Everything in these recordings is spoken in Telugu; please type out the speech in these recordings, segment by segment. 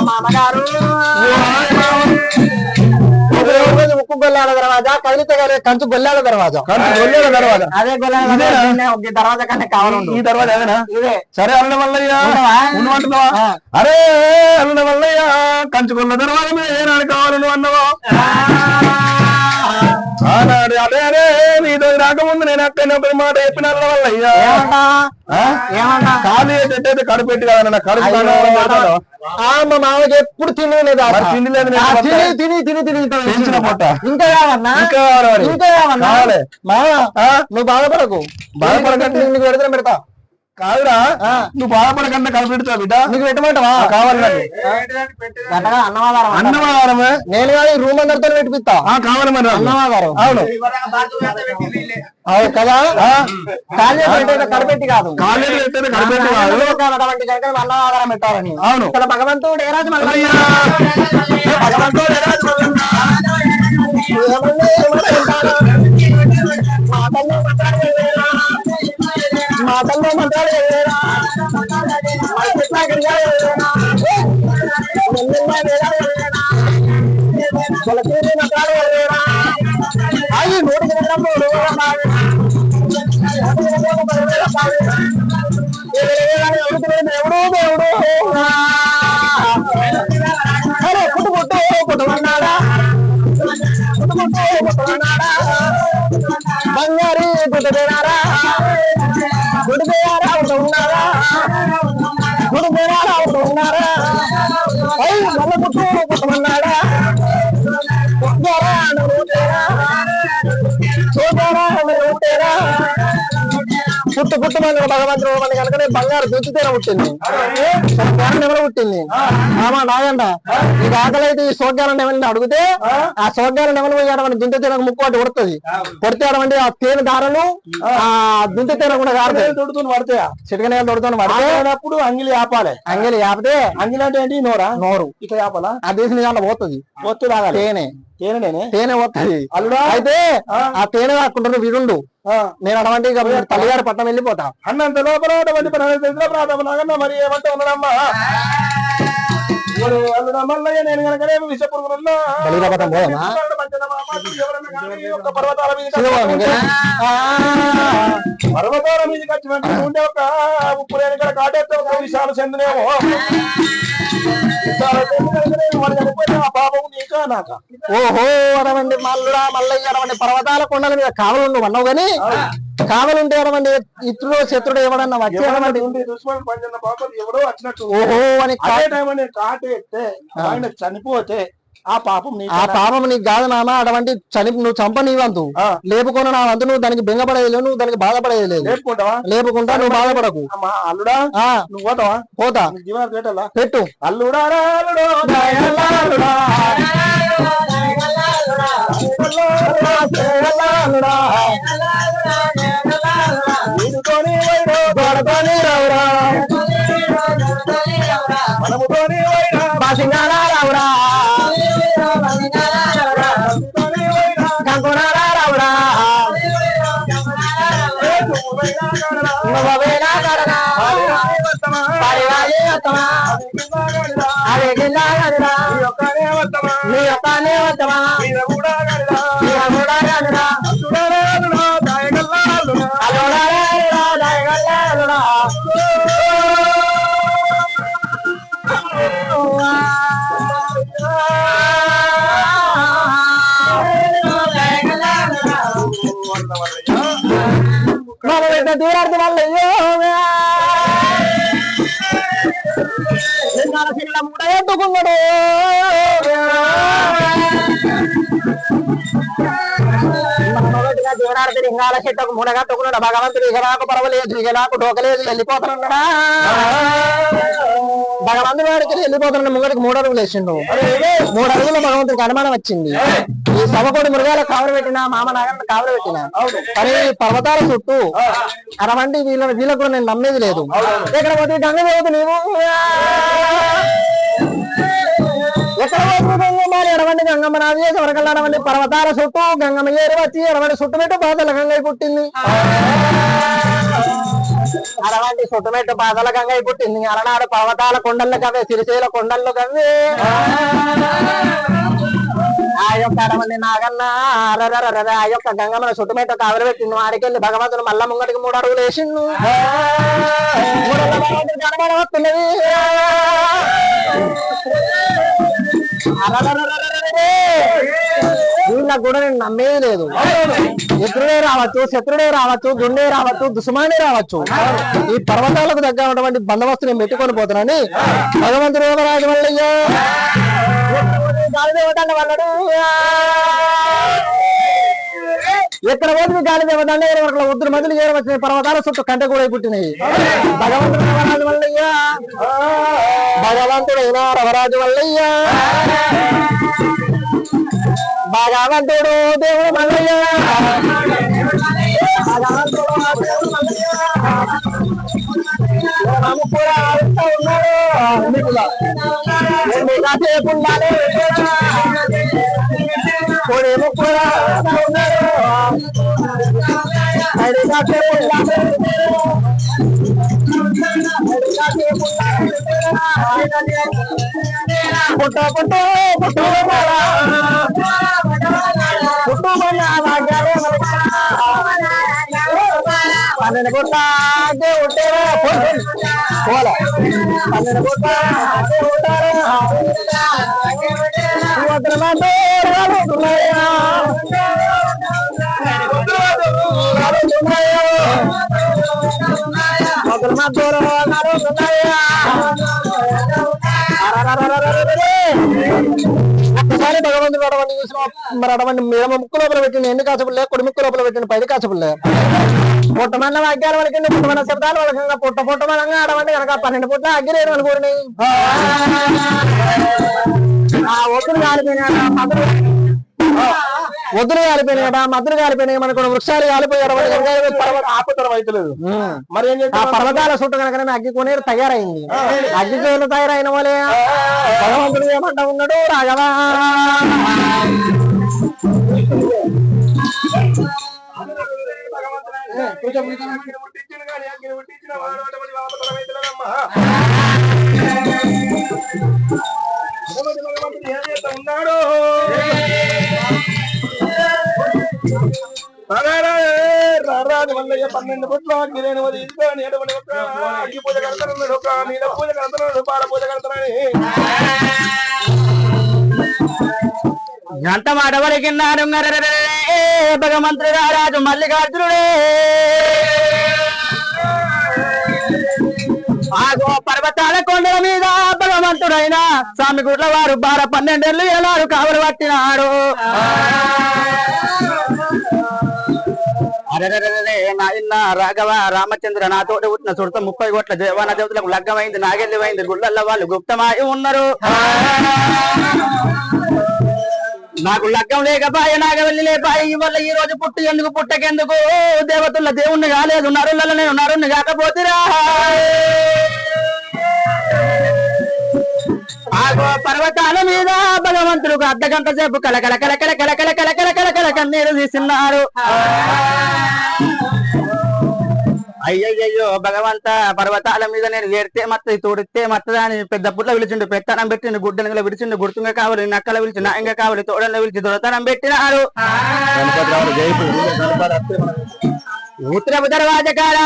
మామగారు ఉక్కు గొల్లాల దర్వాజా కదిలితే కంచు గొల్లాల దర్వాజా అదే గొల్లాల దర్వాజా కన్నా కావాలి ఈ దర్వాజా అదేనా ఇదే సరే అల్లుడ మల్లయ్య ఉండమంటున్నావా అరే అల్లుడ మల్లయ్య కంచు గొల్ల దర్వాజా మీద ఏనాడు కావాలి నువ్వు అన్నవా ఆనాడు అదే అదే నీతో రాకముందు నేను అక్కడ ఒక మాట చెప్పిన అల్లుడ మల్లయ్య ఏమన్నా ఖాళీ అయితే కడుపెట్టి కాదన్న కడుపు మా మామకి ఎప్పుడు తినలేదు తిని తిని తిని తిని పెంచిన పొట్ట ఇంకా కావన్నా ఇంకా కావాలి నువ్వు బాధపడకు బాధపడకంటే నీకు పెడతా పెడతా కాదురా నువ్వు బాధపడకుండా కలిపి పెడతావు బిడ్డ నీకు పెట్టమంటావా కావాలి అన్నమాధారమే నేను కానీ రూమ్ అందరితో పెట్టిపిస్తా కావాలి మరి అన్నమాధారం అవును అవును కదా కాలేజీ పెట్టేది కడపెట్టి కాదు కాలేజీ పెట్టేది కడపెట్టి కాదు అన్నమాధారం పెట్టాలని అవును ఇక్కడ భగవంతుడు ఏ రాజు మల్లయ్య భగవంతుడు ఏ రాజు మాటల్లో మంత్రాలు అవి నోటికి ఎవడు దేవుడు అరే పుట్టు పుట్టు పుట్టమన్నాడా పుట్టమన్నాడా బంగారి పుట్టదేనారా గుడిపోయారా ఉన్నారా గుడిపోయారా ఉన్నారా అయ్యి మళ్ళీ పుట్టు పుట్టమన్నాడా చూడారా పుట్టు పుట్టమన్నాడు భగవంతుడు మన కనుకనే బంగారు దుంచుతేనే పుట్టింది నెమలు పుట్టింది ఆమా నాగండ ఈ ఆకలి అయితే ఈ సోగ్గాల నెమలిని అడిగితే ఆ సోగ్గాల నెమలు పోయాడమని దుంత తీరకు ముక్కు పట్టి కొడుతుంది కొడితే అడమంటే ఆ తేనె దారలు ఆ దుంత తీర కూడా కారుతాయి తొడుతుని పడతాయా చిటికనే తొడుతుని పడినప్పుడు అంగిలి ఆపాలి అంగిలి ఆపితే అంగిలి అంటే ఏంటి నోరా నోరు ఇక ఆపాలా ఆ దేశం దాంట్లో పోతుంది పోతుంది తేనె తేనె పోతుంది అల్లుడా అయితే ఆ తేనె కాకుండా వీడుండు నేను అటువంటి తల్లిగారి పట్టణం వెళ్ళిపోతా అన్నంత లోపల మరి ఏమంటే ఉన్నాడమ్మా అల్లుడా మల్లయ్య నేను కనుక విషపురుగున్నా పర్వతాల మీదకి వచ్చినట్టు ఉండే ఒక ఉప్పు లేని ఇక్కడ కాటేస్తే ఒక విషయాలు చెందినేమో ఓహో అరవండి మల్లుడా మల్లయ్య అరవండి పర్వతాల కొండల మీద కావలు అన్నావు గాని కావలుంటే అరవండి ఇతరుడు శత్రుడు ఎవడన్నా వచ్చి ఎవడో వచ్చినట్టు ఓహో అని కాటేస్తే ఆయన చనిపోతే ఆ పాపం నీకు కాదు నాన్న అటువంటి నువ్వు చంప నీ వంతు లేపుకున్న నా వంతు నువ్వు దానికి బెంగపడేది నువ్వు దానికి బాధపడేది లేదు లేపుకుంటా నువ్వు బాధపడకు అల్లుడా నువ్వు పోతావా పోతా పెట్టు అల్లుడా మనముతోని రావురా తీరార్థ వల్ల ఎత్తుకున్నాడు తీరార్థి లింగాల చెట్టుకు మూడగట్టుకున్నాడు భగవంతుడు ఇక నాకు పర్వలేదు ఇక నాకు డోకలేదు వెళ్ళిపోతానన్నాడా భగవంతుడి వాడికి వెళ్ళిపోతున్నాడు ముంగడికి 3 అడుగులు వేసిండు 3 అడుగుల భగవంతుడికి అనుమానం వచ్చింది ఈ సభకోడి మృగాల కావలు పెట్టినా మామ నాగన్న కావలు పెట్టినా కానీ పర్వతాల చుట్టూ అరవంటి వీళ్ళకు కూడా నేను నమ్మేది లేదు ఎక్కడ పోతే గంగ పోతు నీవు ఎక్కడ పోతుంది ఎడవండి గంగమ్మ నాది ఎవరికల్లా ఎడవండి పర్వతాల చుట్టూ గంగమ్మ ఏరు వచ్చి ఎడవండి చుట్టుమెట్టు బాధల గంగై పుట్టింది అడవంటి చుట్టుమెట్టు బాధల గంగై పుట్టింది అలనాడు పర్వతాల కొండల్లో కవే సిరిశైల కొండల్లో కవే ఆ యొక్క అడవండి నాగన్న ఆ యొక్క గంగమ్మను చుట్టుమెట్టు కావలి పెట్టిండు ఆడికెళ్ళి భగవంతుడు మళ్ళా ముంగటికి 3 అడుగులు వేసిండు వస్తున్నది వీళ్ళకు కూడా నేను నమ్మేది లేదు మిత్రుడే రావచ్చు శత్రుడే రావచ్చు దుండే రావచ్చు దుస్మానే రావచ్చు ఈ పర్వతాలకు దగ్గరటువంటి బందోబస్తు నేను పెట్టుకొని పోతున్నాను భగవంతుడు రాజు వల్లయ్య గాలిదేవతండ వల్లడు ఎక్కడ పోతుంది గాలిదేవతండ ఉద్దురు మధ్యలో ఏరవచ్చిన పర్వతాల చుట్టూ కంటే కూడా పుట్టినాయి భగవంతుడు రవరాజు వల్లయ్య భగవంతుడైనా రవరాజు వల్లయ్య భగవంతుడు దేవుడు మల్లయ్య భగవంతుడు కూడా ఉన్నాడు కొడేమో కూడా ఉన్నాడు పుట్ట పుట్ట పుట్టు పన్నెండు పుట్ట ఉంటారా పోలే పన్నెండు పుట్ట ఒక్కసారి భగవంతుడు అడవండి చూసిన మరి అడవండి మేమ ముక్కు లోపల పెట్టింది ఎన్ని కాచపుల్లే కొడి ముక్కు లోపల పెట్టింది 10 కాచపుల్లే పుట్టమన్న వాక్యాల వరకండి పుట్టమన్న శబ్దాల వరకంగా పుట్టమనంగా అడవండి కనుక 12 పుట్ల అగ్గిరేరు అనుకోండి ఆ ఒత్తులు కాలిపోయినాడా వద్దులు కాలిపోయినాయట మద్దులు కాలిపోయినాయి మనకు వృక్షాలు కాలిపోయాడు ఆపతరం అయితలేదు మరి ఏం చేస్తా పర్వతాల చుట్టూ కనుక అగ్గి కొనేరు తయారైంది అగ్గి కొనేరు తయారైన వాళ్ళే భగవంతుడు ఏమంట ఉన్నాడు రాఘవా ఉన్నాడు రారాజు వల్లయ్య 12 పుట్ల అగ్గిరేను వదిలించుకొని ఎటువంటి ఒక అగ్గి పూజ కడతాడు ఒక నీళ్ళ పూజ కడతాడు పాల పూజ కడతాడని ఎంత మాట వరకిన్నాడు భగవంతుడు రారాజు మల్లికార్జునుడే ఆగో పర్వతాల కొండల మీద భగవంతుడైన స్వామి గుడ్ల వారు 12 ఏళ్ళు ఏలాడు కావలు పట్టినాడు అరెరెరెరే నాయన రాఘవ రామచంద్ర నాతోటి పుట్టిన చుడత 30 కోట్ల దేవాన దేవతలకు లగ్గమైంది నాగెళ్ళిపోయింది గుళ్ళల్ల వాళ్ళు గుప్తమాయి ఉన్నారు నాకు లగ్గం లేకపాయ నాగవెల్లి లేపాయి వల్ల ఈ రోజు పుట్టి ఎందుకు పుట్టకెందుకు దేవతల దేవుణ్ణి కాలేదు నరులలో నేను నరుణ్ణి కాకపోతురా ఆగో పర్వతాల మీద భగవంతుడు అర్ధగంట సేపు కలకల కలకల కలకల కలకల కలకల కన్నీరు తీస్తున్నారు అయ్యయ్యో భగవంత పర్వతాల మీద నేను ఏడితే మత్తది తోడితే మత్తదా అని పెద్ద పుట్ల పిలిచిండు పెత్తనం పెట్టిండు గుడ్డెనగల విడిచిండు గుర్తుంగా కావాలి నక్కల పిలిచి నాయంగా కావాలి తోడల పిలిచి దొరతనం పెట్టినారు ఉత్తరపు దర్వాజా కాడ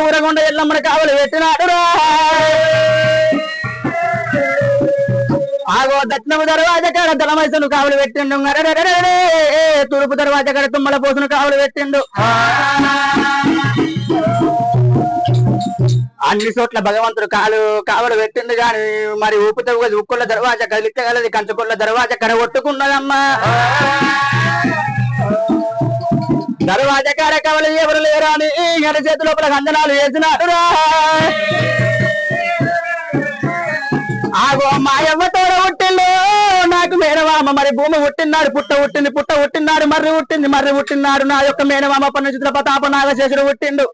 ఊరగొండ ఎల్లమ్మని కావాలి పెట్టినాడు ఆగో దక్షిణపు దర్వాజా కాడ దళమైసను కావలి పెట్టిండు తూర్పు దర్వాజా కాడ తుమ్మల పోసును కావలి పెట్టిండు అన్ని చోట్ల భగవంతుడు కావలు పెట్టిండు గాని మరి ఊపితే ఉక్కుల దర్వాజా కదిలిత్తగలది కంచుకుల్ల దర్వాజా కడగొట్టుకున్నదమ్మా దర్వాజా కాడ కవలు ఎవరు లేరా అని గడి చేతి లోపల గంధనాలు వేసినాడు ఆగో మాయవ్వ తోడ పుట్టిండు నాకు మేనమామ మరి భూమి పుట్టినాడు పుట్ట పుట్టినాడు మర్రి పుట్టినాడు నా యొక్క మేనమామ పన్నుచిత్ర ప్రతాప నాగశేషుడు పుట్టిండు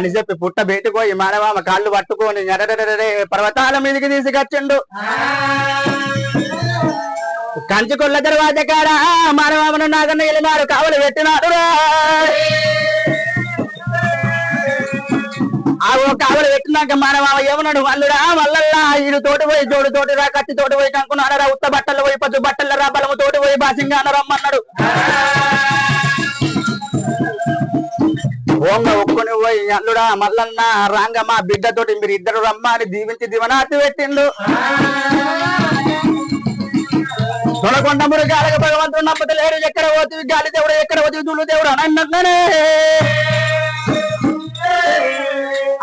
అని చెప్పి పుట్ట బయటపోయి మానవామ కాళ్ళు పట్టుకొని పర్వతాల మీదకి తీసుకొచ్చిండు. కంచి కొల్ల తర్వాత కాడ మానవామను నాగన్న వెళ్ళినాడు, కావలి పెట్టినాడు. కావలి పెట్టినాక మానవామ ఏమన్నాడు, అల్లుడా మల్లల్లా ఈడు తోటి పోయి జోడు తోటి రా, కత్తి తోటి పోయి కనుక్కున్నారా, ఉత్త బట్టలు పోయి పచ్చు బట్టల రా, బలము తోటి పోయి బాసింగా రమ్మన్నాడు. ఓంగ ఒక్కుని పోయి అల్లుడా మల్లన్న రాంగ మా బిడ్డతోటి మీరు ఇద్దరు రమ్మ అని దీవించి దివనార్తి పెట్టిండు. తొలకొండ మురుగాలక భగవంతుడు నమ్మతలేడు, ఎక్కడ పోతుంది గాలి దేవుడు, ఎక్కడ పోతుంది దుళ్ళు దేవుడు అన్నట్లనే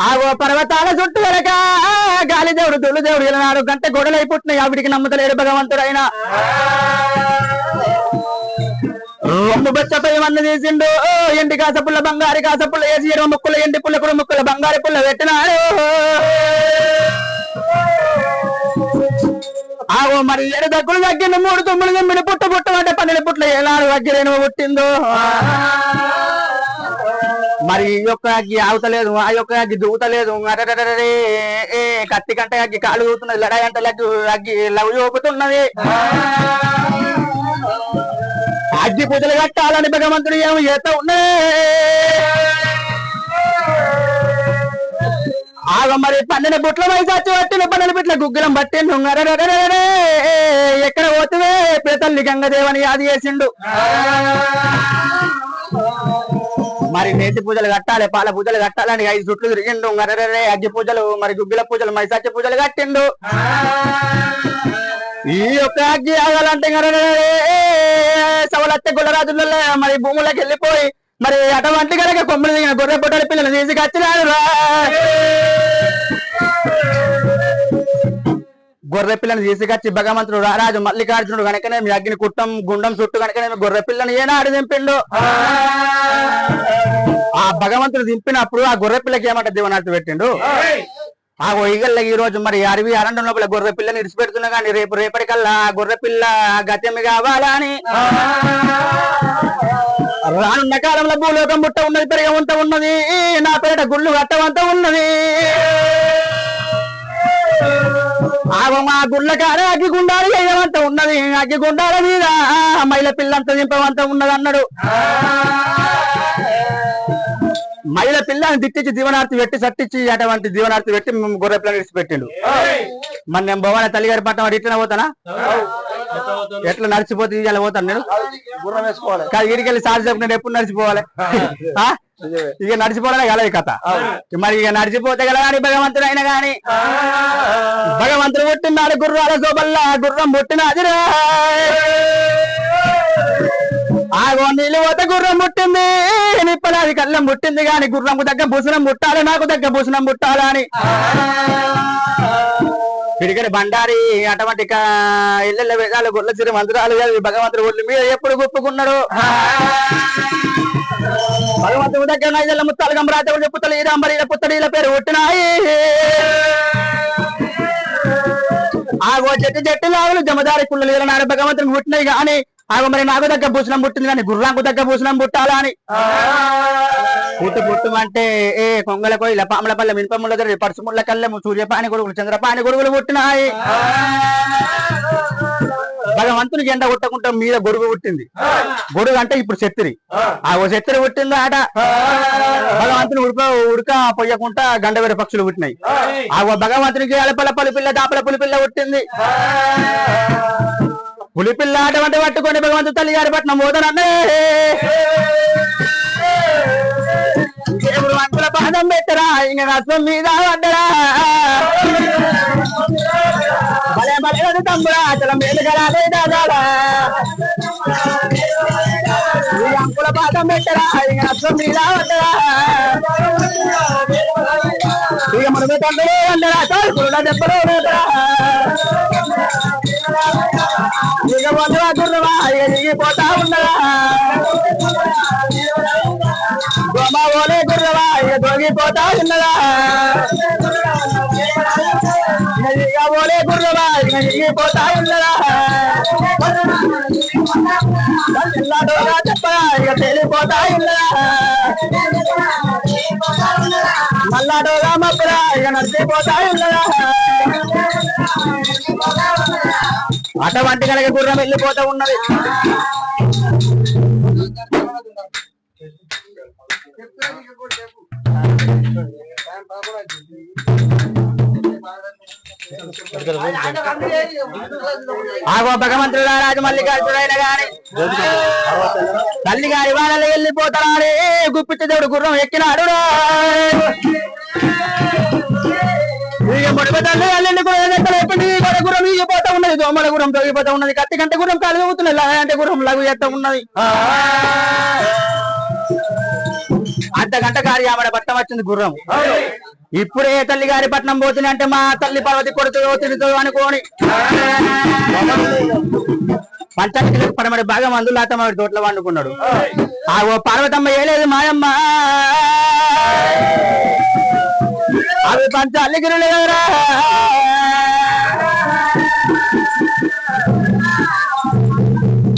ఆగో పర్వతాల చుట్టూ వెనక గాలి దేవుడు దుళ్ళు దేవుడు వెళ్ళినాడు. గంట గొడవలై పుట్టినాయి, ఆవిడికి నమ్మతలేడు భగవంతుడు. అయినా రొమ్ము బచ్చపై మన్ను తీసిండు, ఎండి కాసపుల్ల బంగారు కాసపుల్ల వేసి 20 ముక్కులు ఎండి పుల్ల 3 ముక్కుల బంగారు పుల్ల పెట్టినాడు. ఆగో మరి 7 దగ్గులు తగ్గిండు, 3 తుమ్ములు తుమ్మిడి పుట్ట పుట్టమంటే 12 పుట్ల ఏనాడు దగ్గరేమో పుట్టిందో. మరి ఈ యొక్క అగ్గి ఆగుతలేదు, ఆ యొక్క అగ్గి దూతలేదు. అరే కత్తి కంటే అగ్గి కాలు దూతున్నది, లడాయి అంటే అగ్గి లవ్ చూపుతున్నది. అగ్గి పూజలు కట్టాలని భగవంతుడు ఏమో చేస్తా ఉన్నది. ఆగ మరి 12 బుట్ల వయసు వచ్చి పట్టిన 12 బిట్ల గుగ్గిలం పట్టిండు. ఎక్కడ పోతువే పేతల్లి గంగదేవని యాది చేసిండు. మరి నేతి పూజలు కట్టాలి, పాల పూజలు కట్టాలని 5 చుట్లు తిరిగిండు. అగ్గి పూజలు మరి గుగ్గిల పూజలు మైసాచి పూజలు కట్టిండు. ఈ యొక్క అగ్గి ఆగాలంటే సవలత్తే గుల్లరాజులలో మరి భూములకు వెళ్ళిపోయి మరి అటువంటి కనుక కొమ్మలు దిగిన గొర్రె పొట్టల పిల్లలు తీసుకొచ్చినాడు. గొర్రె పిల్లని తీసుకొచ్చి భగవంతుడు రారాజు మల్లికార్జునుడు కనుకనే మీ అగ్ని కుట్టం గుండం చుట్టూ కనుకనే గొర్రె పిల్లని ఏనాడు దింపిండు. ఆ భగవంతుడు దింపినప్పుడు ఆ గొర్రె పిల్లకి ఏమంట దీవనార్తి పెట్టిండు. ఆ ఈగల్ల ఈ రోజు మరి అడవి అరణ్యం లోపల గొర్రె పిల్లని ఇడిచిపెడుతున్నా కానీ రేపటికల్లా గొర్రె పిల్ల గత్యమి కావాలని రానున్న కాలంలో భూలోకం ముట్ట ఉన్నది, పెరగవంత ఉన్నది, నా పేట గుళ్ళు కట్టవంత ఉన్నది. మా గుళ్ళ కాడ అగ్గి గుండాలు వేయవంత ఉన్నది, అగ్గి గుండాల మీద మైల పిల్లంత దింపవంత ఉన్నది అన్నాడు. మహిళ పిల్లని తిట్టించి దీవనార్తి పెట్టి సట్టించి అటువంటి దీవనార్తి పెట్టి గొర్రె పిల్లని విడిచిపెట్టిండు. మరి నేను భవాని తల్లిగారి పట్టణం వాడు ఇట్లా పోతానా, ఎట్లా నడిచిపోతే ఇలా పోతాను నేను గుర్రం వేసుకోవాలి కాదు, ఇడికెళ్ళి సార్ చెప్పు నేను ఎప్పుడు నడిచిపోవాలి, ఇక నడిచిపోవడమే కదా ఈ కథ. మరి ఇక నడిచిపోతే కదా కానీ భగవంతుడు అయినా గాని భగవంతుడు పుట్టినాడు గుర్రాల శోభల్లా గుర్రం పుట్టినదిరా. ఆగో నీళ్ళు పోతే గుర్రం పుట్టింది, నిప్పలాది కళ్ళం పుట్టింది గాని గుర్రంకు దగ్గర భూషణం పుట్టాలి, నాకు దగ్గర భూషణం పుట్టాలి అని పిడికడి బండారి అటువంటి ఇళ్ళ వేదాలు గొర్రెల చిరు మంత్రాలు భగవంతుడు ఒళ్ళు మీద ఎప్పుడు గుప్పుకున్నాడు. భగవంతుడు దగ్గర ఐదెళ్ళ ముత్తాలు గంబరాజు చెప్పుతలు ఈ రాంబరి పుత్తడీల పేరు పుట్టినాయి. ఆగో చెట్టు చెట్టు లాగులు జమదారి పుల్లలు నాడు భగవంతుడికి పుట్టినాయి గాని ఆగో మరి నాకు దగ్గర భూషణం పుట్టింది కానీ గుర్రాంకు దగ్గర భూషణం పుట్టాలా అని పుట్టమంటే కొంగల కోయిల పాముల పల్లె మినపముల దగ్గర పరుసుముళ్ళ కళ్ళెము సూర్యపాని గొడుగులు చంద్రపాని గొడుగులు పుట్టినాయి. భగవంతునికి ఎండ కొట్టకుండా మీద గొడుగు పుట్టింది. గొడుగు అంటే ఇప్పుడు చెత్తిరి, ఆ చెత్తిరి పుట్టింది ఆట. భగవంతుని ఉడక పొయ్యకుండా గండవేర పక్షులు పుట్టినాయి. ఆ భగవంతునికి అలపల పులిపిల్ల దాపల పులిపిల్ల పుట్టింది. పులిపిల్ల అటువంటి పట్టుకొని భగవంతుడు తల్లి గారి పట్నం పోతానన్నే దేవుడు అంకుల పాదం పెట్టరా ఇంక రసం మీద పడ్డరా భలే భలే తమ్ముడా అసలు మేలుగరాలే దాదాడా అంకుల పాదం పెట్టరా ఇంక రసం మీద పడ్డరా ఇక మనమే తండ్రి అందరా తోడుకున్నా దెబ్బలు ఇక వందరా గుర్రవా ఇక దిగిపోతా ఉన్నదా గోమా ఓలే గుర్రవా ఇక దొంగిపోతా ఉన్నదా ఇక ఓలే గుర్రవా ఇక దిగిపోతా ఉన్నదా చెప్పరా ఇక తేలిపోతా ఉన్నదా మల్లాడో రామపురా ఇక నడిచిపోతా ఉన్నదా అటువంటి కనుక గుర్రం వెళ్ళిపోతా ఉన్నది. ఆగో భగవంతుడు రాజు మల్లికార్జునైన గాని తల్లి గారి వాళ్ళలో వెళ్ళిపోతారే గుప్పిట దేవుడు గుర్రం ఎక్కినాడు గుర్రం ఈగిపోతా ఉన్నది. దోమల గుర్రం తొగిపోతా ఉన్నది. కత్తి కంటే గుర్రం కాలు ఊగుతున్నది. అంటే గుర్రం లఘు చేస్తా ఉన్నది. అర్ధగంట కార్యామడ పట్టం వచ్చింది గుర్రం. ఇప్పుడే తల్లి గారి పట్నం పోతుంది అంటే మా తల్లి పర్వతి కొడుతుందో తిరుగుతుందో అనుకోని పంచాయతీ పడమడి బాగా మందులు అత్తమ్మడి తోటలో వండుకున్నాడు. ఆ ఓ పార్వతమ్మ ఏలేదు మాయమ్మ అవి పంచాలి గిరులు కదా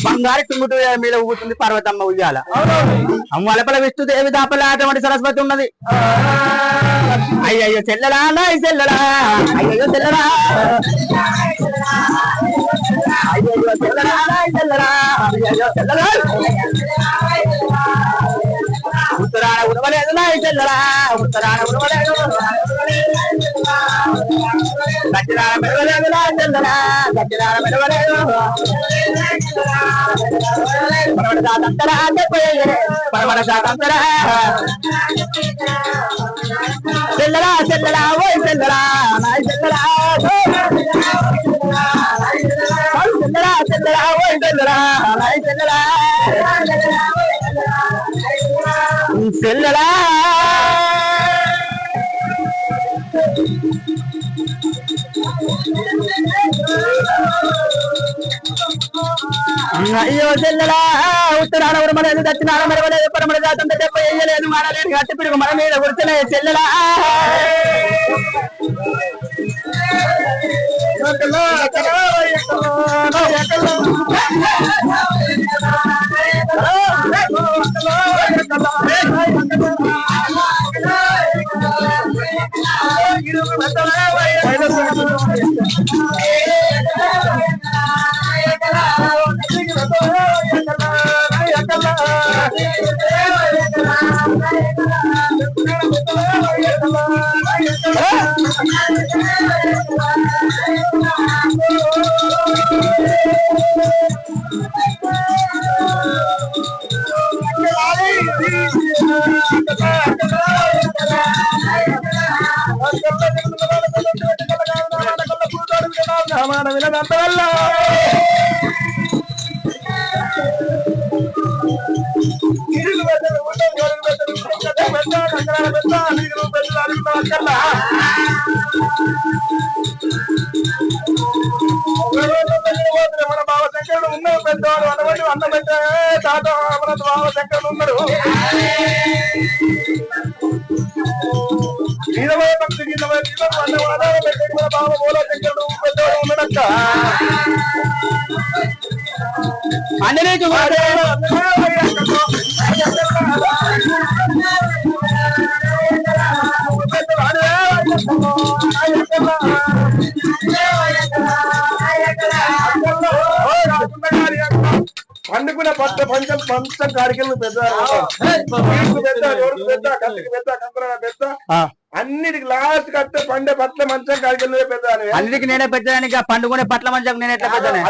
బంగారు టుంగుటు మీద ఊగుతుంది పార్వతమ్మ ఉయ్యాల. అమ్మలపల విష్ణు దేవి దాపల అటువంటి సరస్వతి ఉన్నది. అయ్యయ్యో చెల్లరా నాయ్ చెల్లరా అయ్యయ్యో చెల్లరా అయ్యయ్యో చెల్లరా నాయ్ చెల్లరా అయ్యయ్యో చెల్లరా ఉత్తరాన ఉడవలేదు నాయ్ చెల్లరా ఉత్తరాన ఉడవలేదు దక్షిణాన మెడవలేదు నాయ్ చెల్లరా దక్షిణాన మెడవలేదు పరమడ సాతంతరా పరమడ సాతంతరా చెల్లరా చెల్లరా ఓయ్ చెల్లరా నాయ్ చెల్లరా చెల్లరా చెల్లరా ఓయ్ చెల్లరా నాయ్ చెల్లరా చెల్లరా అయ్యో చెల్లరా ఉత్తరాన ఉరమలేదు దక్షిణాన మెరవలేదు పరమడ జాతంత దెబ్బ వేయలేదు మాడలేదు గట్టి పిడుగు మన మీద కూర్చునే చెల్లెలా మన బావ శంకరుడు ఉన్నాడు పెద్దవాడు అన్నవాడు అన్న పెట్టే తాత మన బావ శంకరుడు ఉన్నాడు. గీతమయ భక్తి గీతమయ అన్నవాడ పెట్టే మన బావ మూల శంకరుడు పెద్దవాడు ఉన్నాడక్క. అన్ననేకి పండుకున్న పట్ట పంచం పంచం కాడికెళ్ళి పెద్ద పెద్ద రోడ్డు పెద్ద కత్తికి పెద్ద కంపర పెద్ద అన్నిటికి లాస్ట్ కట్టే పండే పట్ల మంచం కాడికెళ్ళి పెద్ద అన్నిటికి నేనే పెద్దదానికి పండుకునే పట్ల మంచం నేను ఎట్లా పెద్దనే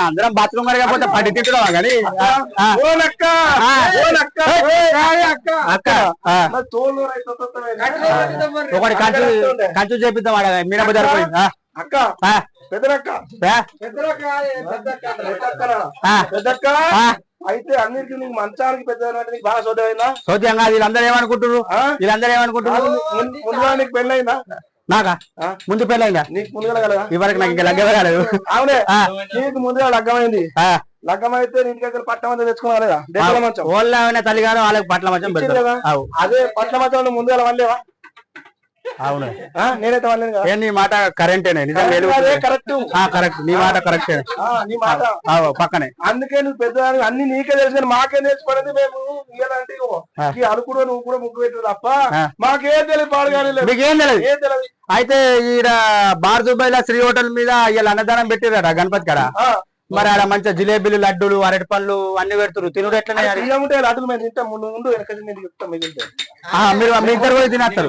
అందరం బాత్రూమ్ కాకపోతే పడి తిట్టడం కానీ ఒకటి కంచు కంచు చేపిద్దాం మీన బజార్ పోయింది అక్క పెద్దక్క పెద్దక్క అయితే అన్నిటికీ నీకు మంచానికి పెద్ద నీకు బాగా సోదమైందా? సోద్యంగా వీళ్ళందరూ ఏమనుకుంటారు వీళ్ళందరూ ఏమనుకుంటారు? ముందుగా నీకు పెళ్ళైందా? నాకా ముందు పెళ్ళైందా? నీకు ముందుగా కలదా? ఇవరకు నాకు ఇంకా లగ్గమే కాలేదు. అవునే నీకు ముందుగా లగ్గమైంది. లగ్గమైతే నీకు దగ్గర పట్ల మంచం తెచ్చుకోవాలిగా మంచం వాళ్ళ తల్లిగారు వాళ్ళకి పట్ల మంచం పెడతారు. అదే పట్ల మంచం ముందుగా వాళ్ళేవా అవును నేనైతే వాళ్ళని కదా. నీ మాట కరెంటేనే నిజం కరెక్ట్ కరెక్ట్ నీ మాట కరెక్టే నీ మాట పక్కనే. అందుకే నువ్వు పెద్దదాన్ని అన్ని నీకే తెలుసు కానీ మాకే నేర్చుకోవడం మేము ఇవ్వాలంటే అను కూడా నువ్వు కూడా ముగ్గు పెట్టు తప్ప మాకేం తెలియదు పాడు కానీ మీకేం తెలియదు. ఏం తెలియదు. అయితే ఈడ బార్దుబాయ్ల శ్రీ హోటల్ మీద ఇలా అన్నదానం పెట్టిరట గణపతి కాడ. మరి ఆడ మంచిగా జిలేబీలు లడ్డూలు అరటి పళ్ళు అన్ని పెడుతురు. తినుడు ఎట్లనే ఉంటాయి లడ్డులు మేము తింటాం. ముందు వెనక నేను చెప్తాం మిగిలితే మీరు మీ ఇద్దరు పోయి తినేస్తారు.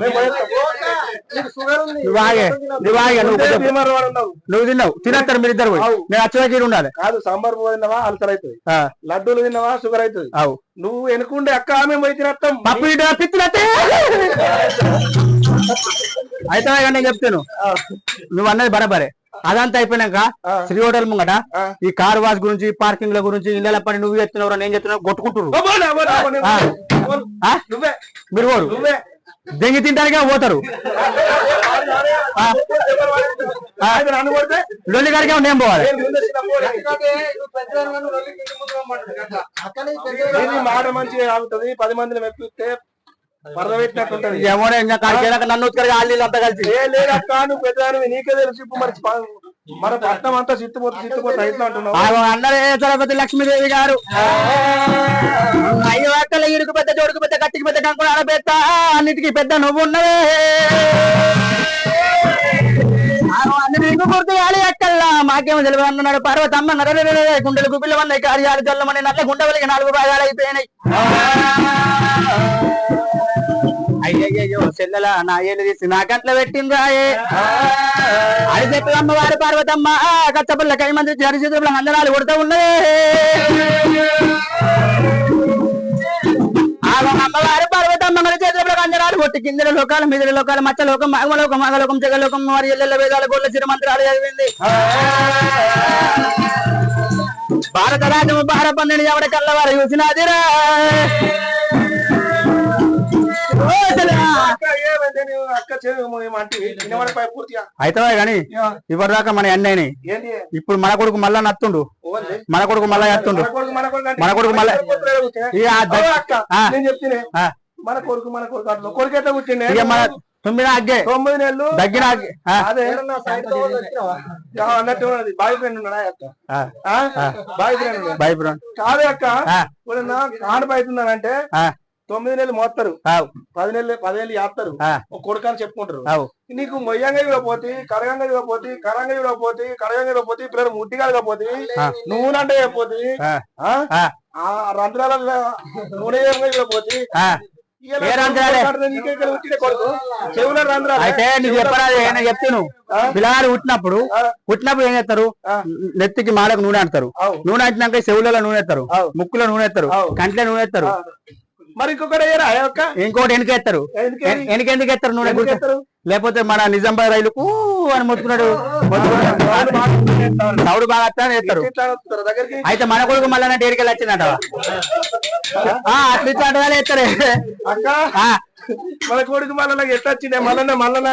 నువ్వు తిన్నావు తినేస్తారు మీరు ఇద్దరు పోయి. నేను అచ్చవాకీరు ఉండాలి. కాదు సాంబార్ తిన్నావా అల్సర్ అవుతుంది, లడ్డూలు తిన్నావా షుగర్ అవుతుంది. నువ్వు వెనుకుండే అక్క మేము పోయి తినేస్తాం. పప్పు పిచ్చినట్టే అయితే నేను చెప్తాను నువ్వు అన్నది బరాబరే. అదంతా అయిపోయినాక శ్రీ హోటల్ ముంగట ఈ కార్ వాష్ గురించి పార్కింగ్ ల గురించి ఇళ్ళ పని నువ్వు చెప్తున్నావు నేను చెప్తున్నావు కొట్టుకుంటున్నారు. మీరు పోరు దెంగి తింటానికే పోతారు. లొల్లి గారికి నేను పోవాలి. మాట మంచిగా ఆగుతుంది. 10 మందిని మెప్పిస్తే నన్ను అంతా కలిసి లేదక్క నువ్వు పెద్ద నీకే తెలుసు. మన పట్టణం అంతా చిత్తుపోతే అన్నరే చలపతి లక్ష్మీదేవి గారు అయ్యో అక్కల ఇరుకు పెద్ద జోడుకు పెద్ద గట్టికి పెద్ద కంకుడు ఆడబెత్త అన్నిటికీ పెద్ద నువ్వు ఉన్నవే నీకు గుర్తుగాలి అక్కల్లా మాకేమో తెలియదు అన్నాడు. పర్వతమ్మ గుండెలు గుబ్బిలు ఉన్నాయి కార్యాలు జల్లమని నల్ల గుండెలకి 4 భాగాలు అయిపోయినాయి. అయ్యయ్యో చెల్లెల నా ఏళ్ళు తీసి నా గంటలు పెట్టిందాయే అని చెప్పి అమ్మవారి పార్వతమ్మ కచ్చపుల్ల కై మంది హరిచేతుల అందనాలు కొడుతూ ఉన్నదే. అమ్మవారి పార్వతమ్మ మరి చేతుల అందనాలు కొట్టి కింద లోకాలు మీద లోకాలు మచ్చ లోకం మగమలోకం మగలోకం జగలోకం వారి ఎల్లెల్ల వేదాల గోళ్ళ చిరు మంత్రాలు చదివింది. భారత రాజ్యము భార పన్నెండు ఎవడ కల్లవారు చూసినాదిరా. అయితే గాని ఇవరిదాకా మన అన్నీ అయినాయి. ఇప్పుడు మన కొడుకు మళ్ళా నత్తుండు. మన కొడుకు మళ్ళా ఎత్తుండు. మన కొడుకు మళ్ళా మన కొడుకు అట్లా కొడుకు ఎట్లా పుట్టిండే 9 నెలలు దగ్గర అన్నట్టు బాయ్ ఫ్రెండ్ ఉన్నాడా? బాయ్ ఫ్రెండ్ కాదే అక్క. కానుప అవుతుందనంటే 9 నెలలు మోస్తారు, 10 నెలలు 10 ఏళ్ళు చేస్తారు, ఒక కొడుకు అని చెప్పుకుంటారు. నీకు మొయ్యంగా ఇవ్వకపోతే కరగంగా ఇవ్వకపోతే కరంగా ఇవ్వకపోతే కరగంగా ఇవ్వకపోతే పిల్లలు ముట్టిగా ఇవ్వకపోతే నూనె అంటే ఇవ్వకపోతే రంధ్రాల నూనె ఇవ్వకపోతే అయితే నీకు చెప్పరాదు చెప్తాను. పిల్లలు పుట్టినప్పుడు ఏం చేస్తారు? నెత్తికి మాలకు నూనె అంటారు. నూనె అంటినాక చెవులలో నూనె ఎత్తారు, ముక్కులో నూనె ఎత్తారు, కంట్లో నూనె ఎత్తారు. మరి ఇంకొకటి ఇంకోటి వెనకెత్తారు. ఎందుకు ఎత్తారు నూనె గుర్తు? లేకపోతే మన నిజామాబాద్ రైలుకు అని మొత్తుకున్నాడు సౌడు బాగా ఎత్తారు. అయితే మన కొడుకు మళ్ళా డేరికెళ్ళి వచ్చిందట అట్లా ఎత్తారు. మన కొడుకు మళ్ళీ ఎట్లా వచ్చిండే మళ్ళీ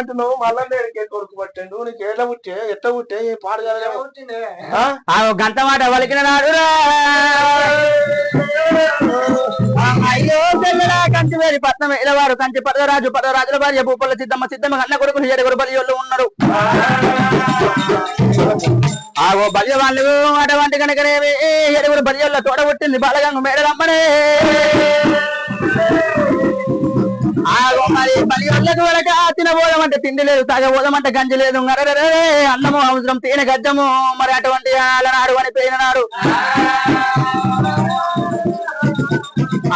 అంటున్నావు. మళ్ళీ కొడుకు పట్టిండు నీకు ఎట్లా పుట్టే ఎట్లా పుట్టే పాడు గంట మాట వలికిన నాడు అయ్యో తెల్లడా కంచి వేరి పట్నం ఇలవారు కంచి పదరాజుల భార్య భూపల్ల సిద్ధమ్మ అన్న కొడుకులు 7 బలియోళ్ళు ఉన్నారు. ఆగో బల్య వాళ్ళు అటువంటి కనుకనేవి 7 బలియోళ్ళ తోడబుట్టింది బాలగంగ మేడలమ్మనే. ఆగో మరి బలియోళ్ళకు వరక తినబోదమంటే తిండి లేదు, తాగబోదమంటే గంజి లేదు. అన్నము అవసరం తేనె గద్దము మరి అటువంటి అలనాడు అని పోయిన నాడు.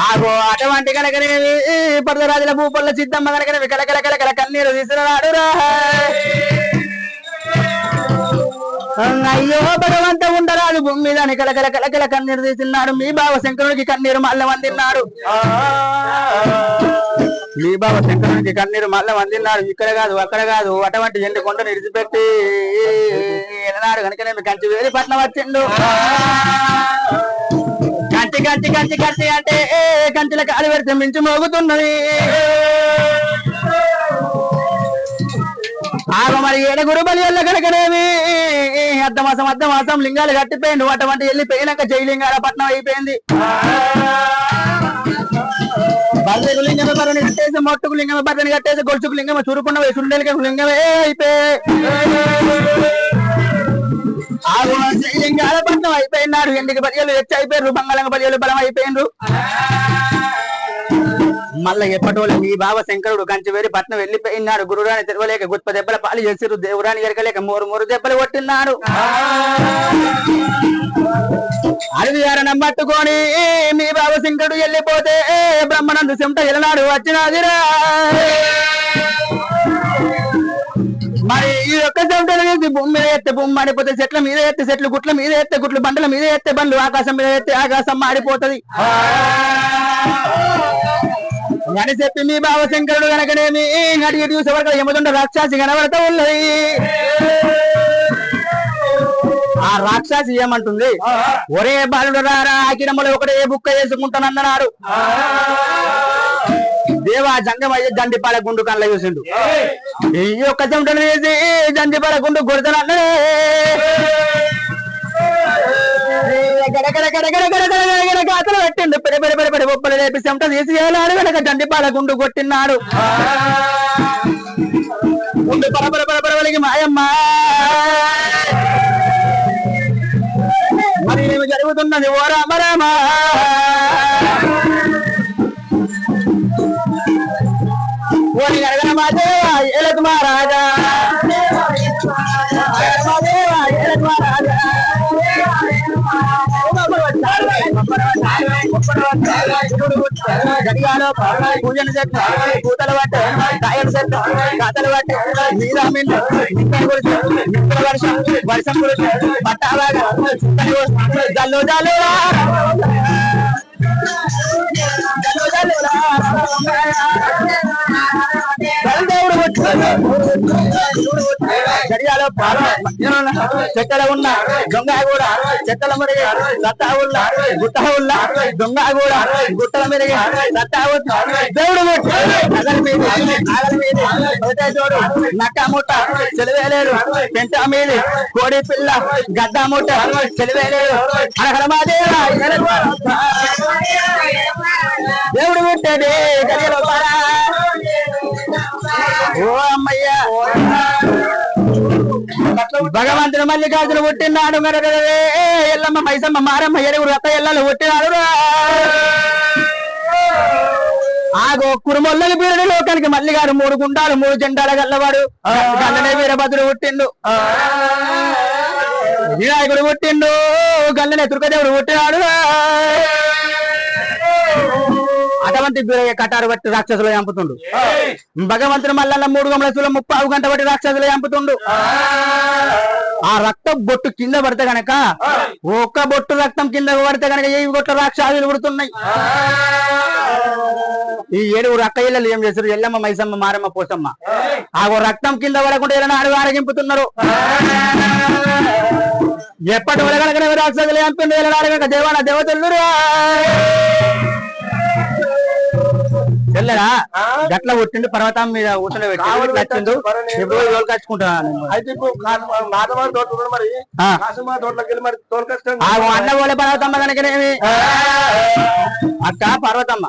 ఆగో అటువంటి కనుకనేవి పరదరాజుల భూపల్ల సిద్ధమ్మ కనుకనేవి కలకల కన్నీరు తీసినాడు రా. అయ్యో భగవంత ఉండరాదు భూమి మీద అని కలకల కన్నీరు తీసినాడు. మీ బావ శంకరుడికి కన్నీరు మళ్ళీ వందిన్నాడు. మీ బావ శంకరుడికి కన్నీరు మళ్ళీ వందిన్నాడు. ఇక్కడ కాదు అక్కడ కాదు అటువంటి ఎండు కొండను విడిచిపెట్టి ఎన్ననాడు కనుకనేమి కంచి వేరి పట్నం వచ్చిండు. కంచి అంటే కంచిల కాలు పెడితే మించి మోగుతున్నది. ఆగ మరి 7 బలియోళ్ళ కనుకనేవి అర్ధమాసం లింగాలు కట్టిపోయిండు. అటువంటి వెళ్ళిపోయినాక జైలింగాల పట్నం అయిపోయింది. బల్లెకు లింగమే బర్రెని కట్టేసి మొట్టుకు లింగమే బర్రెని కట్టేసి గొలుసుకు లింగమే చురుకున్నవే చుండెలకి లింగమే అయిపోయి లింగాల పట్నం అయిపోయినాడు ఎండికి బలియలు ఎచ్చి అయిపోయారు బంగాళంగ బలియలు బలం అయిపోయినారు మళ్ళా ఎప్పటోళ్ళు మీ బావ శంకరుడు కంచివేరి పట్నం వెళ్ళిపోయినాడు గురురాని తెరవలేక గుత్ప దెబ్బల పాలు చేసిరు దేవురాని ఎరకలేక మూరు దెబ్బలు కొట్టినాడు అడవి అరణం పట్టుకొని మీ బావ శంకరుడు వెళ్ళిపోతే బ్రహ్మనందు చెమట వెళ్ళనాడు వచ్చినాదిరా మరి ఈ యొక్క చెమటలు వేసి భూమి మీద ఎత్తే భూమి మాడిపోతే చెట్ల మీద ఎత్తే చెట్లు గుట్ల మీద ఎత్తే గుట్లు బండల మీద ఎత్తే బండ్లు ఆకాశం మీద ఎత్తే ఆకాశం మాడిపోతది అని చెప్పి మీ బావ శంకరుడు కనుకనేమి అడిగి చూసే వరకు యమదుండ రాక్షసి కనబడతా ఉన్నది ఆ రాక్షసి ఏమంటుంది ఒరే బాలుడు రారా ఆకిరమ్మలో ఒకటే బుక్క వేసుకుంటానన్నాడు దేవా జంగమయ్య జండిపాల గుండు కళ్ళ చూసిండు ఈ యొక్క చెమటను వేసి జండిపాల గుండు కొడతానన్నే గాతలు పెట్టిండు పెడి బొప్పలు లేపి చెమట తీసి వేలాడు వెనక జండిపాల గుండు కొట్టినాడు గుండు పరపరపరపరవలికి మాయమ్మ మరి ఏమి జరుగుతున్నది ఓ రామ రామ ఓని గరగన మా దేవా ఏలకు మా రాజా గడియాలో పూజన చెట్టు పూతలు పట్టు కాయలు చెట్టు కాతలు పట్టు నీరామిండు వర్షం వర్షం గురించి పట్టాలాగా జల్లు జల్లు గడియాలో చెక్కల ఉన్న దొంగ కూడా చెక్కల మురిగి సత్తా ఉన్న గుట్ట ఉన్న దొంగ కూడా గుట్టల మురిగి సత్తా దేవుడు చూడు నక్క ముట్ట చెలివేలేరు పెంట మీది కోడి పిల్ల గడ్డ ముట్ట చెలివేలేరు దేవుడు ముట్టది గడియలో ఓ అమ్మయ్యా భగవంతుడు మల్లికార్జున పుట్టినాడు ఎల్లమ్మ మైసమ్మ మారమ్మ ఎరుగురు రత్త ఎల్లలు పుట్టినాడు ఆగో కురుమొల్లని పీరుడు లోకానికి మల్లిగారు 3 గుండాలు 3 జెండాల గల్లవాడు గల్లనే వీరభద్రుడు పుట్టిండు వినాయకుడు పుట్టిండు గల్లనే దుర్గదేవుడు పుట్టినాడు అటువంటి కటారు బట్టి రాక్షసులు చంపుతుండు భగవంతుడు మల్లన్న 3 గమలసులు 30 గంట బట్టి రాక్షసులు చంపుతుండు ఆ రక్తం బొట్టు కింద పడితే గనక ఒక్క బొట్టు రక్తం కింద పడితే గనక 7 గొట్ల రాక్షసులు పుడుతున్నాయి ఈ 7 అక్కయ్యలు ఏం చేశారు ఎల్లమ్మ మైసమ్మ మారమ్మ పోసమ్మ ఆ రక్తం కింద పడకుండా ఎలానాడు ఆరగింపుతున్నారు ఎప్పటి వరకనక రాక్షసులు చంపిండు ఎలానాడు కనుక దేవాన దేవతలు తెల్లరా గట్ల కొట్టిండు పర్వతం మీద ఊసలో పెట్టిండు నచ్చిండు ఎప్పుడు తోలు కచ్చుకుంటాను అన్న పోలే పర్వతమ్మ కనుకనేమి అక్క పర్వతమ్మ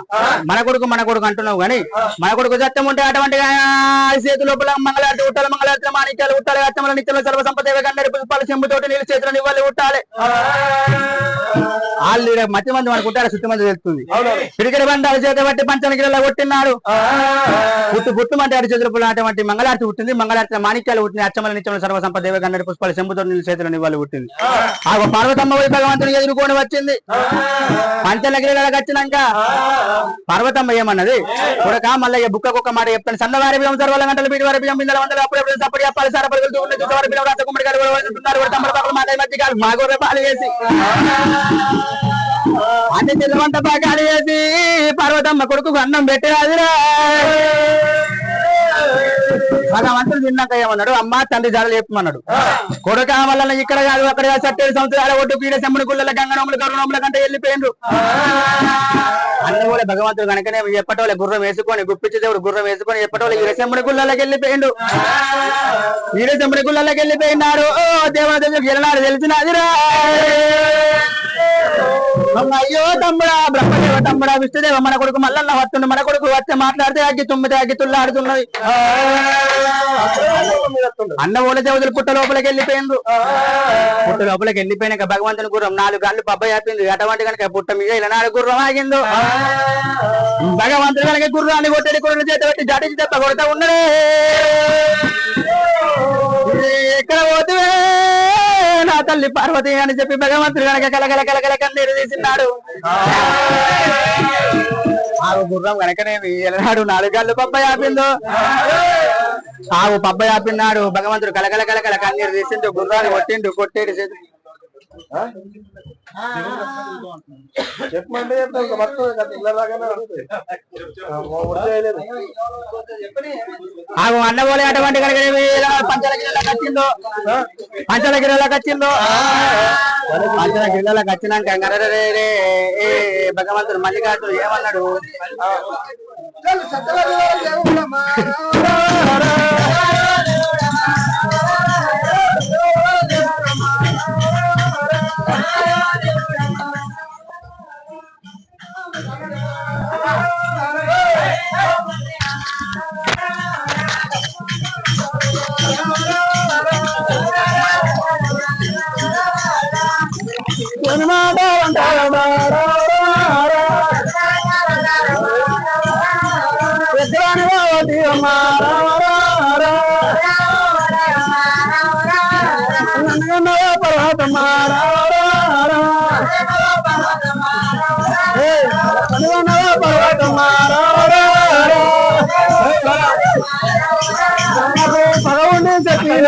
మన కొడుకు అంటున్నావు గాని మన కొడుకు సత్యం ఉంటే అటువంటి చేతి లోపల మంగళారతి ఉట్టాలి మంగళారతి మాణిక్యాలు ఉట్టాలి అచ్చమల నిత్యంలో సర్వ సంపద గన్నరి పుష్పాలు చెంబుతోటి నీళ్ళు చేతులను ఇవ్వాలి ఉట్టాలి వాళ్ళు మధ్య మంది మనకు ఉంటారు శుద్ధి మంది తెలుస్తుంది పిడికిడి బండాలు చేత బట్టి పంచనగిరిలో కొట్టినాడు పుట్టుమంటే అడి చేతులు అటువంటి మంగళారతి పుట్టింది మంగళారతి మాణిక్యాలు పుట్టింది అచ్చమల నిత్యంలో సర్వ సంపద గన్నరి పుష్పాలు చెంబుతోటి నీళ్ళు చేతులను ఇవ్వాలి పుట్టింది ఆ పర్వతమ్మ పోయి భగవంతుని ఎదుర్కొని వచ్చింది పంచనగిరిలోకి వచ్చినాక పర్వతమ్మ ఏమన్నది కొడక మళ్ళీ బుక్కకొక్క మాట చెప్తాను సన్నవారి బియ్యం సర్వాల గంటలు బీటి వారి బియ్యం బిందెల వందలు అప్పుడప్పుడు సప్పటి చెప్పాలి సరపడి చూసేవారి బియ్యం రాసకుమ్మడి గారు మాదే మధ్య కాదు మా గొర్రె పాలు వేసి అన్ని తిరువంట పాకాలు వేసి పర్వతమ్మ కొడుకు అన్నం పెట్టినాదిరా భగవంతుడు తిన్నాక ఏమన్నాడు అమ్మ తండ్రి జాడలు చెప్పమన్నాడు కొడుక వల్ల ఇక్కడ కాదు అక్కడ 7 సంవత్సరాల ఒడ్డు పీడ సెమ్మడి గుళ్ళ గంగనోములు గరుణోముల కంటే వెళ్ళిపోయిండు అన్ని కూడా భగవంతుడు కనుకనే ఎప్పటోళ్ళ గుర్రం వేసుకొని గుప్పించి దేవుడు గుర్రం వేసుకొని ఎప్పటోళ్ళు ఈరసెమ్మడి గుళ్ళకి వెళ్ళిపోయిండు ఈరసెమ్మడి గుళ్ళకి వెళ్ళిపోయినాడు దేవదేవుడికి వెళ్ళినాడు తెలిసినదిరా అయ్యో తమ్ముడా బ్రహ్మదేవ తమ్ముడా విష్ణుదేవ మన కొడుకు మల్లన్న వస్తుండు మన కొడుకు వచ్చి మాట్లాడితే అగ్గి తుమ్మితే అగ్గి తుల్లాడుతున్నది అన్న ఓల దేవతలు పుట్ట లోపలికి వెళ్ళిపోయిండ్రు పుట్ట లోపలికి వెళ్ళిపోయినాక భగవంతుని గుర్రం 4 గాళ్ళు పబ్బ ఆపింది అటువంటి కనుక పుట్ట మీద ఇలా 4 గుర్రం ఆగిందో భగవంతుడు కనుక గుర్రాన్ని కొట్టడి కొడుకుని చేత పెట్టి జాటించి దెబ్బ కొడతా ఉన్నాడే ఎక్కడ పోతువే నా తల్లి పార్వతి అని చెప్పి భగవంతుడు కనుక కలకల కలకల కన్నీరు తీసినాడు ఆవు గుర్రం కనుకనేమి ఎలనాడు 4 గాళ్ళు పబ్బ ఆపిందో ఆవు పబ్బ ఆపినాడు భగవంతుడు కలకల కలకల కన్నీరు తీసిండు గుర్రాన్ని కొట్టిండు కొట్టేడు చెప్పమంటే ఆగు అన్న పోలే అటువంటి కనుకనేమి పంచల గిన్నెలకు వచ్చిందో పంచల గిన్నెలకు వచ్చిందో పంచల గిన్నెలకు వచ్చినాక భగవంతుడు మల్లికార్జుడు ఏమన్నాడు భగవంతుని చెప్పిన